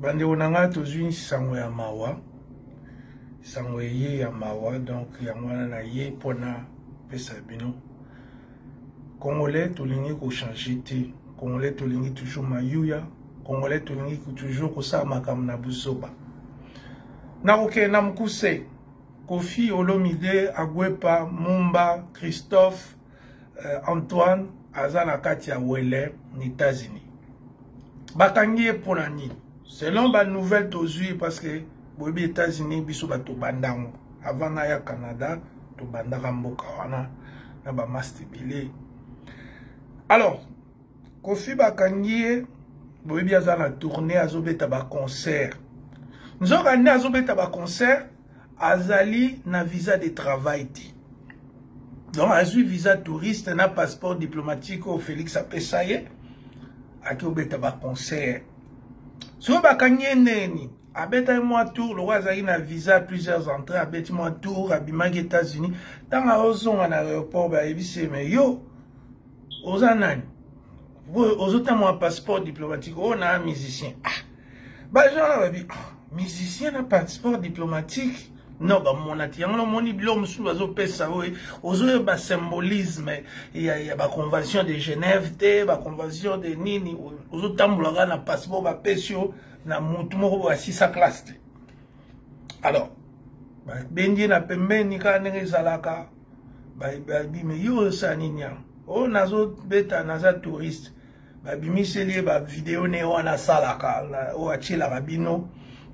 Bande onanga tozwi sango ya mawa. Sango ye ya mawa donc yangwana na ye pona pesa bino. Congolais tolingi ko changer te. Congolais tolingi toujours mayuya. Congolais tolingi toujours ko sa makambo na busoba. Na oke na mkuse Kofi Olomide Agwepa Mumba Christophe Antoine Azana Katia Wele ni États-Unis. Bakangi pona nini? Selon ba nouvelle tozui parce que bobi États-Unis biso bato bandango avant na ya Canada to bandaka mboka wana na ba mastibile. Alors Kofi bakangi bobi azana tournée azobeta ba concert. Nous avons azobeta ba concert azali na visa de travail ti. Donc azui visa touriste na passeport diplomatique au Félix Apesaye aki obeta ba concert. So bakangi neni abeta moi tour le roi azali na visa plusieurs entrées abeti moi tour abimaki États-Unis tanga ozonga na aéroport ba ebise mais yo ozanani ozota moi passeport diplomatique on a un musicien ba genre babi musicien na passeport diplomatique non ba monati yango moni bilo musu bazo pesa we ozo ba symbolisme ya ba convention de Genève te ba convention de nini ozo tambula na passeport ba pesio na mutu moko ba 6 classe te. Alors ba bengi na pembeni ka ndenge zalaka ba me yo sa ninya o nazo beta naza touriste ba bimiseli ba vidéo ne wana salaka o achila rabino.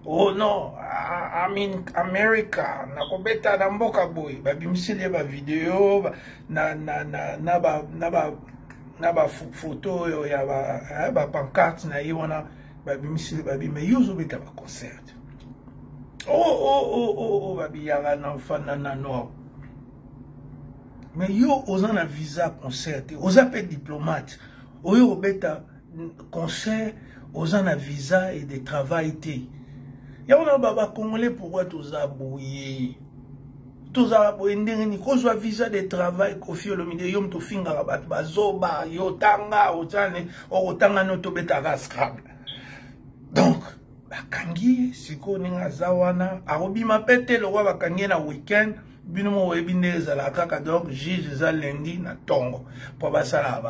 Oh non, I'm in America. Na kobeta na mboka boy. Ba bimiseli ba video na ba photo ya ba pancarte na yona ba bimiseli ba bi me yuzo beta ba concert. Oh ba bi yanga na fana na no. Mais yo ozana visa concert, oza pe diplomate. Oyo beta concert, ozana visa et de travail te. Y'a baba congolais pourquoi tous abouillés? Tous abouillés ndengeni kozwa visa de travail Kofi Olomide yom to finga rabat bazoba yotanga otane otanga no to beta scrap. Donc bakangi siko ninga zawana arobima pete le roi bakangi na weekend bino mo webinde za kaka donc juge za lundi na tongo pour basala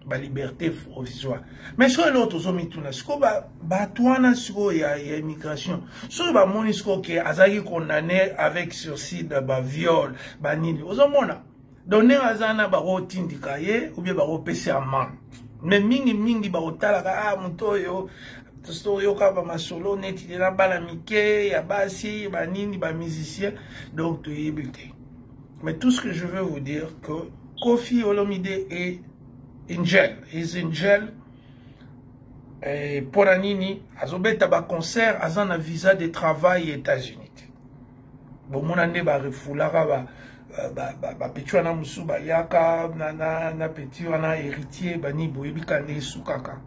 ba liberté provisoire. Mais sur l'autre zomituna siko ba tuana siko ya immigration sur ba moni siko ke azaki condamné avec sursis de ba viol ba nini ozomona donner azana ba rotindika ye ou bien ba repesi amende. Mais mingi ba otala ka mutoyo storio ka ba masolo neti na bala mike ya basi ba nini ba musicien donc tu yebite. Mais tout ce que je veux vous dire que Kofi Olomide est Angel, is Angel. Pour Anini, azobeta ba concert, azana visa de travail États-Unis. Bon, mon année ba refulara ba petit na musu ba yaka na petit wana héritier bani boyebi kande sukaka.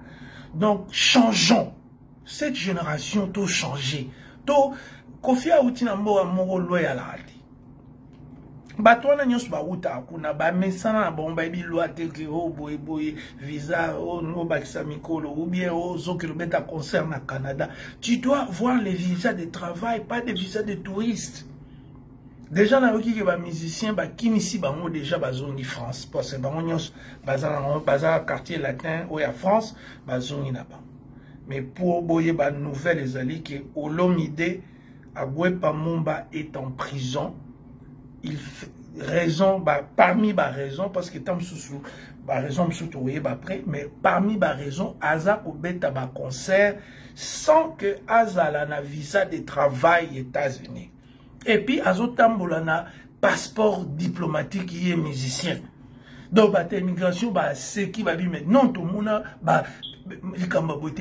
Donc changeons. Cette génération tout changé. To Kofi Autina mbo moko loyal ali. Batwana nyos ba uta kuna ba mesana na bomba bi loi te ke o boy visa o no bakisa mikolo ou bien o zokelo beta concert na Canada. Tu dois voir les visas de travail, pas des visas de touristes. Déjà na oki ke ba musicien ba kimisi bango déjà bazongi France parce que bango nyos bazana quartier latin ou ya France bazongi na ba. Mais pour boye ba nouvelle ezali ke Olomide Agwepa Mumba est en prison. Il fait raison, parmi les raisons, parce que tant sous raison après, mais parmi les raisons, Aza obeta ba concert sans que Aza la na visa de travail États-Unis. Et puis Azo tambola na passeport diplomatique qui est musicien. Donc ba immigration c'est qui va dire mais non tout le monde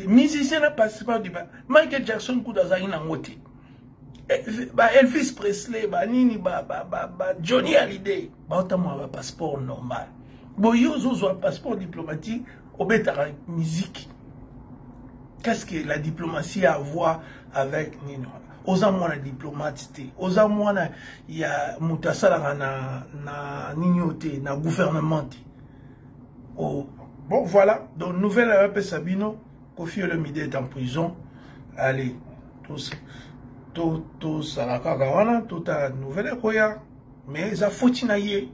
musicien na passeport diplomatique. Michael Jackson kudaza ina ngoti. Elvis Presley, Nini, Johnny Hallyday, un passeport normal. Bon, ils ont un passeport diplomatique, au bétara musique. Qu'est-ce que la diplomatie a à voir avec Nino? Aux amours la diplomatie, aux amours il y a Moutasala na nignoté, na gouvernement. Oh, bon, voilà. Donc, nouvelle RP Sabino, Kofi Olomide est en prison. Allez, tous à la Kagawana, tout à nouvelle Koya. Mais ils ont foutu na ye.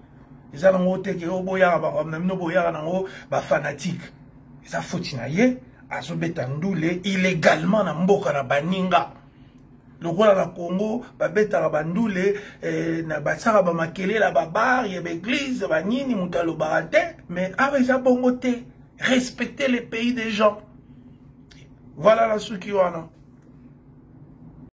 Ils ont été que au boya, même no boya nango, ba fanatique. Ils ont foutu na ye. Azobetandoule illégalement na mboka na baninga. Le roi la Congo, babeta bandoule, na batsara ba makele la babar, y a l'église, ba nini mutalo barate, mais avec bongote, respecter les pays des gens. Voilà la soukiwana.